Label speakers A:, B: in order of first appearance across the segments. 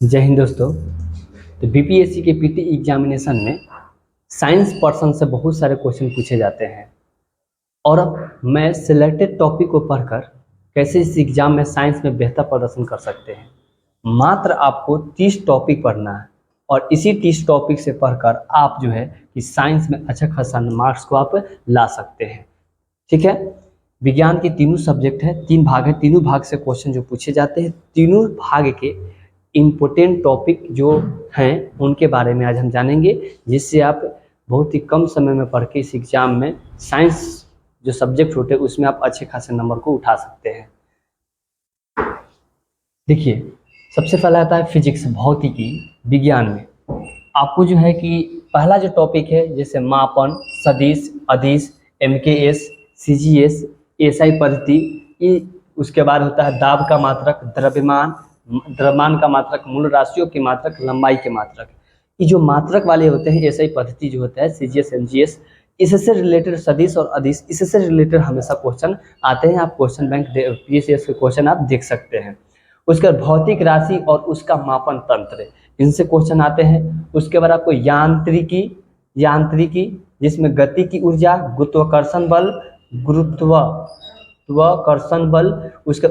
A: जय हिंद दोस्तों। तो बीपीएससी के पीटी एग्जामिनेशन में साइंस पर्सन से बहुत सारे क्वेश्चन पूछे जाते हैं और मैं सिलेक्टेड टॉपिक को पढ़कर कैसे इस एग्जाम में साइंस में बेहतर प्रदर्शन कर सकते हैं। मात्र आपको 30 टॉपिक पढ़ना है और इसी 30 टॉपिक से पढ़कर आप जो है कि साइंस में अच्छा खासा मार्क्स को आप ला सकते हैं। ठीक है, विज्ञान के तीनों सब्जेक्ट है, 3 भाग है, तीनों भाग से क्वेश्चन जो पूछे जाते हैं, तीनों भाग के इम्पोर्टेंट टॉपिक जो हैं उनके बारे में आज हम जानेंगे, जिससे आप बहुत ही कम समय में पढ़ के इस एग्ज़ाम में साइंस जो सब्जेक्ट होते हैं उसमें आप अच्छे खासे नंबर को उठा सकते हैं। देखिए, सबसे पहला आता है फिजिक्स, भौतिकी विज्ञान में आपको जो है कि पहला जो टॉपिक है जैसे मापन, सदिश, अदिश, एमकेएस, सीजीएस, एसआई पद्धति, उसके बाद होता है दाब का मात्रक, द्रव्यमान का मात्रक, मूल राशियों की मात्रक, लंबाई के मात्रक। ये जो मात्रक वाले होते हैं एसआई पद्धति जो होता है, सीजीएस, एमजीएस, इससे रिलेटेड सदिश और अदिश, इससे रिलेटेड हमेशा क्वेश्चन आते हैं। आप क्वेश्चन बैंक पीएससीएस के क्वेश्चन आप देख सकते हैं। उसके बाद भौतिक राशि और उसका मापन तंत्र, इनसे क्वेश्चन आते हैं। उसके बाद आपको यांत्रिकी जिसमें गति की ऊर्जा, गुरुत्वाकर्षण बल, गुरुत्वाकर्षण बल, उसका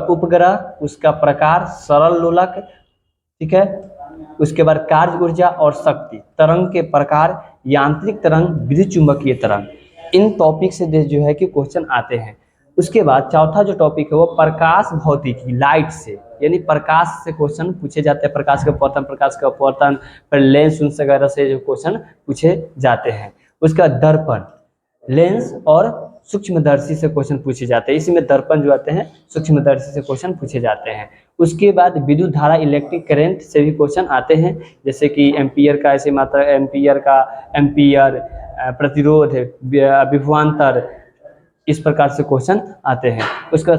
A: उपग्रह, उसका प्रकार, सरल लोलक, ठीक है। उसके बाद कार्य ऊर्जा और शक्ति, तरंग के प्रकार, यांत्रिक तरंग, विद्युत चुंबकीय तरंग, इन टॉपिक से जो है कि क्वेश्चन आते हैं। उसके बाद चौथा जो टॉपिक है वो प्रकाश भौतिकी, लाइट से, यानी प्रकाश से क्वेश्चन पूछे जाते हैं। प्रकाश का अपवर्तन, फिर लेंस वगैरह से जो क्वेश्चन पूछे जाते हैं। उसका दर्पण, लेंस और सूक्ष्मदर्शी से क्वेश्चन पूछे जाते हैं। इसी में दर्पण जो आते हैं सूक्ष्मदर्शी से क्वेश्चन पूछे जाते हैं। उसके बाद विद्युत धारा, इलेक्ट्रिक करंट से भी क्वेश्चन आते हैं, जैसे कि एम्पियर का ऐसे मात्रा, एम्पियर, प्रतिरोध, विभवांतर, इस प्रकार से क्वेश्चन आते हैं। उसका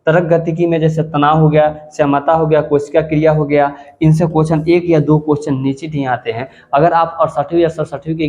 A: तरक गतिकी में जैसे तनाव हो गया, श्यामता हो गया, कोशिका क्रिया हो गया, इनसे क्वेश्चन 1 या 2 क्वेश्चन निश्चित ही आते हैं। अगर आप 68वीं या 67वीं के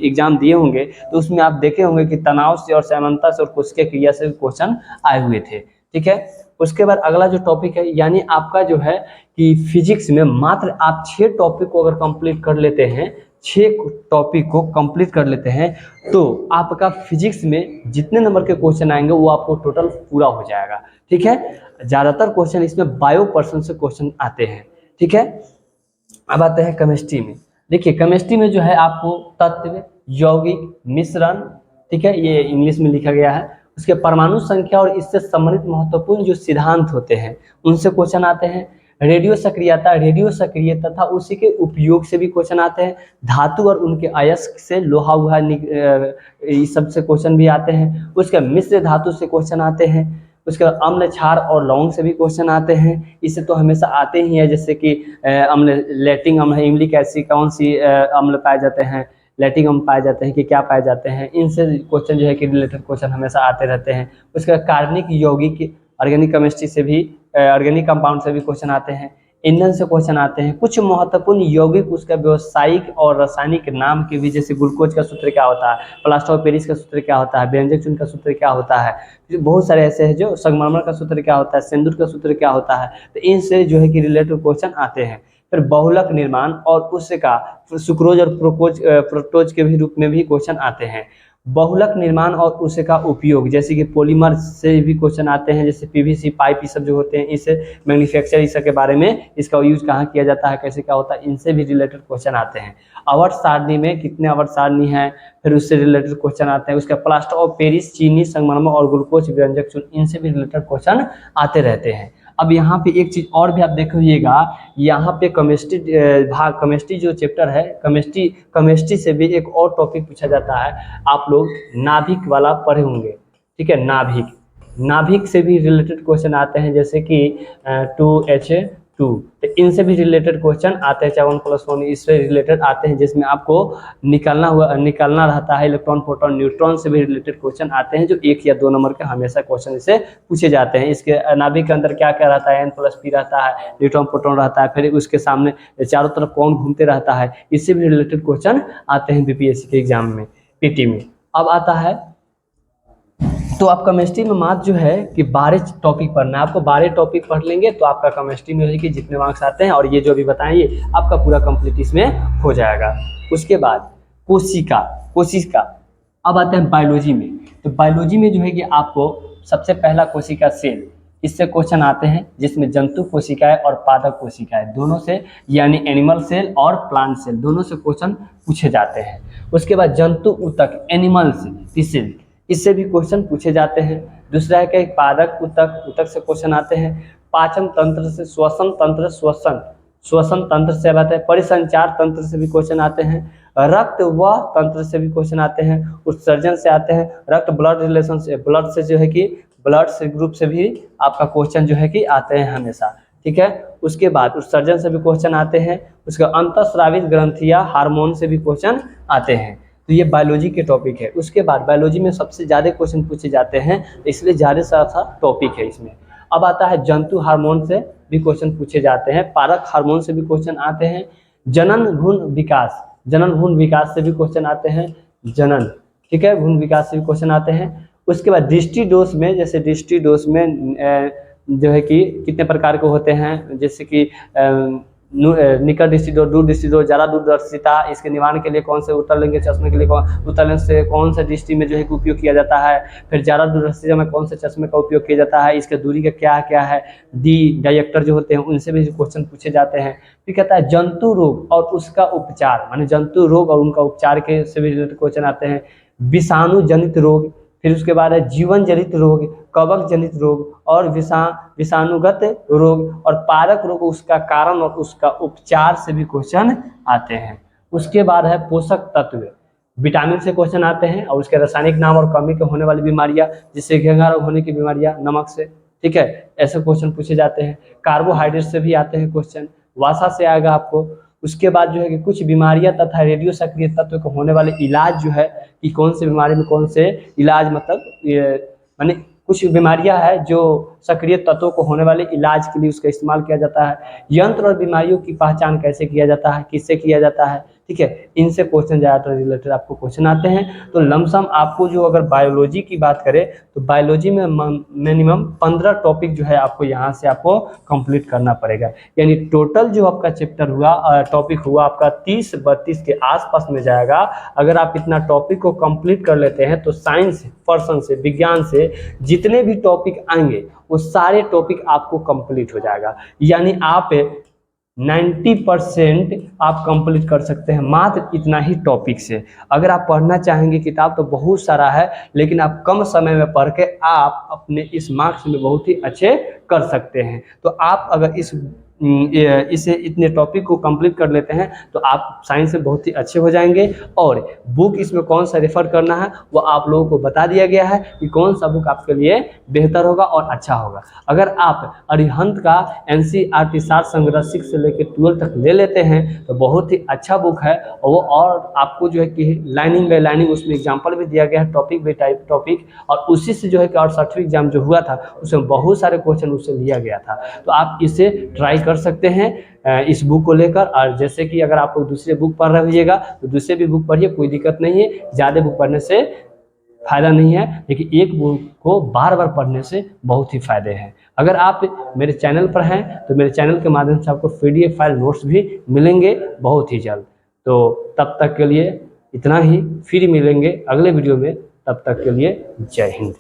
A: एग्जाम दिए होंगे तो उसमें आप देखे होंगे कि तनाव से और श्यामता से और कोशिका क्रिया से क्वेश्चन आए हुए थे। ठीक है, उसके बाद अगला जो टॉपिक है, यानी आपका जो है कि फिजिक्स में मात्र आप 6 टॉपिक को अगर कंप्लीट कर लेते हैं, 6 टॉपिक को कंप्लीट कर लेते हैं तो आपका फिजिक्स में जितने नंबर के क्वेश्चन आएंगे वो आपको टोटल पूरा हो जाएगा। ठीक है, ज़्यादातर क्वेश्चन इसमें बायो पर्सन से क्वेश्चन आते हैं। ठीक है, अब आते हैं केमिस्ट्री में। देखिए, केमिस्ट्री में जो है आपको तत्व, यौगिक, मिश्रण, ठीक है, ये इंग्लिश में लिखा गया है। उसके परमाणु संख्या और इससे संबंधित महत्वपूर्ण जो सिद्धांत होते हैं उनसे क्वेश्चन आते हैं। रेडियो सक्रिय तथा उसी के उपयोग से भी क्वेश्चन आते हैं। धातु और उनके अयस्क से, लोहा वुहा, इस सब से क्वेश्चन भी आते हैं। उसके मिश्र धातु से क्वेश्चन आते हैं। उसके बाद अम्ल, क्षार और लवण से भी क्वेश्चन आते हैं। इससे तो हमेशा आते ही है, जैसे कि अम्ल, लैक्टिक अम्ल है, इमलिक एसिड, कौन सी अम्ल पाए जाते हैं, लैक्टिक अम्ल पाए जाते हैं कि क्या पाए जाते हैं, इनसे क्वेश्चन जो है कि रिलेटेड क्वेश्चन हमेशा आते रहते हैं। उसके बाद कार्बनिक, यौगिक, ऑर्गेनिक केमिस्ट्री से भी, ऑर्गेनिक कंपाउंड से भी क्वेश्चन आते हैं। ईंधन से क्वेश्चन आते हैं। कुछ महत्वपूर्ण यौगिक, उसका व्यावसायिक और रासायनिक नाम के भी, जैसे ग्लूकोज का सूत्र क्या होता है, प्लास्टर ऑफ पेरिस का सूत्र क्या होता है, व्यंजक चिन्ह का सूत्र क्या होता है, बहुत सारे ऐसे हैं। जो संगमरमर का सूत्र क्या होता है, सिंदूर का सूत्र क्या होता है, तो इनसे जो है कि रिलेटेड क्वेश्चन आते हैं। फिर बहुलक निर्माण और उसका सुक्रोज और फ्रुक्टोज के भी रूप में भी क्वेश्चन आते हैं। बहुलक निर्माण और उसका उपयोग, जैसे कि पॉलीमर से भी क्वेश्चन आते हैं, जैसे पीवीसी पाइप, ये सब जो होते हैं, इस मैन्युफैक्चर, इस सब के बारे में, इसका यूज कहाँ किया जाता है, कैसे क्या होता है, इनसे भी रिलेटेड क्वेश्चन आते हैं। आवर्त सारणी में कितने आवर्त सारणी है, फिर उससे रिलेटेड क्वेश्चन आते हैं। उसका प्लास्टर ऑफ पेरिस, चीनी, संगमरमर और ग्लूकोज, व्यंजक चिन्ह, इनसे भी रिलेटेड क्वेश्चन आते रहते हैं। अब यहाँ पे एक चीज और भी आप देखिएगा, यहाँ पे केमिस्ट्री जो चैप्टर है, केमिस्ट्री से भी एक और टॉपिक पूछा जाता है। आप लोग नाभिक वाला पढ़े होंगे, ठीक है, नाभिक से भी रिलेटेड क्वेश्चन आते हैं, जैसे कि 2H2, तो इनसे भी रिलेटेड क्वेश्चन आते हैं। 1+1 इससे रिलेटेड आते हैं, जिसमें आपको निकालना रहता है। इलेक्ट्रॉन, प्रोटॉन, न्यूट्रॉन से भी रिलेटेड क्वेश्चन आते हैं, जो 1 या 2 नंबर के हमेशा क्वेश्चन इससे पूछे जाते हैं। इसके नाभिक के अंदर क्या क्या रहता है, N+P रहता है, न्यूट्रॉन, प्रोटॉन रहता है, फिर उसके सामने चारों तरफ कौन घूमते रहता है, इससे भी रिलेटेड क्वेश्चन आते हैं बीपीएससी के एग्जाम में, पीटी में। अब आता है तो आप केमिस्ट्री में मात्र जो है कि 12 टॉपिक पढ़ना है आपको। 12 टॉपिक पढ़ लेंगे तो आपका केमिस्ट्री में कि जितने मार्क्स आते हैं और ये जो भी बताएंगे आपका पूरा कंप्लीट इसमें हो जाएगा। उसके बाद कोशिका अब आते हैं बायोलॉजी में। तो बायोलॉजी में जो है कि आपको सबसे पहला कोशिका सेल, इससे क्वेश्चन आते हैं जिसमें जंतु कोशिकाएं और पादप कोशिकाएं दोनों से, यानी एनिमल सेल और प्लांट सेल दोनों से क्वेश्चन पूछे जाते हैं। उसके बाद जंतु ऊतक एनिमल्स टिश्यू, इससे भी क्वेश्चन पूछे जाते हैं। दूसरा है कि पादप ऊतक से क्वेश्चन आते हैं। पाचन तंत्र से, श्वसन तंत्र से आते हैं। परिसंचार तंत्र से भी क्वेश्चन आते हैं। रक्त व तंत्र से भी क्वेश्चन आते हैं। उत्सर्जन से आते हैं। रक्त ब्लड रिलेशन से, ब्लड से जो है कि ब्लड से ग्रुप से भी आपका क्वेश्चन जो है कि आते हैं हमेशा, ठीक है। उसके बाद उत्सर्जन से भी क्वेश्चन आते हैं। उसके अंतःस्रावित ग्रंथियां हार्मोन से भी क्वेश्चन आते हैं। तो ये बायोलॉजी के टॉपिक है। उसके बाद बायोलॉजी में सबसे ज़्यादा क्वेश्चन पूछे जाते हैं, इसलिए ज़्यादा सा टॉपिक है इसमें। अब आता है जंतु हार्मोन से भी क्वेश्चन पूछे जाते हैं। पारक हार्मोन से भी क्वेश्चन आते हैं। जनन भ्रूण विकास से भी क्वेश्चन आते हैं। ठीक है, भ्रूण विकास से भी क्वेश्चन आते हैं। उसके बाद दृष्टि दोष में, जैसे दृष्टि दोष में जो है कि कितने प्रकार के होते हैं, जैसे कि निकट दृष्टि दोष, दूर दृष्टि दोष, ज़्यादा दूरदर्शिता, इसके निवारण के लिए कौन से उत्तर लेंगे चश्मे के लिए, उत्तर लेंस से कौन सा दृष्टि में जो है कि उपयोग किया जाता है। फिर ज़्यादा दूरदर्शिता में कौन से चश्मे का उपयोग किया जाता है, इसके दूरी का क्या क्या है। डायरेक्टर जो होते हैं उनसे भी क्वेश्चन पूछे जाते हैं। फिर कहता है जंतु रोग और उसका उपचार, माने जंतु रोग और उनका उपचार के से भी रिलेटेड क्वेश्चन आते हैं। विषाणु जनित रोग, फिर उसके बाद है जीवन जनित रोग, कवक जनित रोग और विषाणुगत रोग और पारक रोग, उसका कारण और उसका उपचार से भी क्वेश्चन आते हैं। उसके बाद है पोषक तत्व, विटामिन से क्वेश्चन आते हैं और उसके रासायनिक नाम और कमी के होने वाली बीमारियां, जिससे घेंघा रोग होने की बीमारियां नमक से, ठीक है, ऐसे क्वेश्चन पूछे जाते हैं। कार्बोहाइड्रेट से भी आते हैं क्वेश्चन, वसा से आएगा आपको। उसके बाद जो है कि कुछ बीमारियां तथा रेडियो सक्रिय तत्व को होने वाले इलाज जो है कि कौन से बीमारी में कौन से इलाज, मतलब माने कुछ बीमारियां हैं जो सक्रिय तत्वों को होने वाले इलाज के लिए उसका इस्तेमाल किया जाता है। यंत्र और बीमारियों की पहचान कैसे किया जाता है, किससे किया जाता है, ठीक है, इनसे क्वेश्चन ज़्यादातर रिलेटेड आपको क्वेश्चन आते हैं। तो लमसम आपको जो अगर बायोलॉजी की बात करें तो बायोलॉजी में मिनिमम 15 टॉपिक जो है आपको यहाँ से आपको कंप्लीट करना पड़ेगा। यानी टोटल जो आपका चैप्टर हुआ, टॉपिक हुआ आपका 30-32 के आसपास में जाएगा। अगर आप इतना टॉपिक को कंप्लीट कर लेते हैं तो साइंस पर्सन से, विज्ञान से जितने भी टॉपिक आएंगे वो सारे टॉपिक आपको कंप्लीट हो जाएगा। यानी आप 90% आप कंप्लीट कर सकते हैं मात्र इतना ही टॉपिक से। अगर आप पढ़ना चाहेंगे किताब तो बहुत सारा है, लेकिन आप कम समय में पढ़ के आप अपने इस मार्क्स में बहुत ही अच्छे कर सकते हैं। तो आप अगर इसे इतने टॉपिक को कंप्लीट कर लेते हैं तो आप साइंस से बहुत ही अच्छे हो जाएंगे। और बुक इसमें कौन सा रेफर करना है वो आप लोगों को बता दिया गया है कि कौन सा बुक आपके लिए बेहतर होगा और अच्छा होगा। अगर आप अरिहंत का NCERT सार संग्रह 6 से लेकर 12 तक ले लेते हैं तो बहुत ही अच्छा बुक है। और आपको जो है कि लाइनिंग बाय लाइनिंग उसमें एग्जाम्पल भी दिया गया है, टॉपिक बाय टॉपिक, और उसी से जो है कि और 60वीं एग्जाम जो हुआ था उसमें बहुत सारे क्वेश्चन उससे लिया गया था। तो आप इसे ट्राई कर सकते हैं इस बुक को लेकर। और जैसे कि अगर आप दूसरे बुक पढ़ रहिएगा तो दूसरे भी बुक पढ़िए, कोई दिक्कत नहीं है। ज़्यादा बुक पढ़ने से फ़ायदा नहीं है, लेकिन एक बुक को बार बार पढ़ने से बहुत ही फ़ायदे हैं। अगर आप मेरे चैनल पर हैं तो मेरे चैनल के माध्यम से आपको PDF फाइल नोट्स भी मिलेंगे बहुत ही जल्द। तो तब तक के लिए इतना ही, फिर मिलेंगे अगले वीडियो में। तब तक के लिए जय हिंद।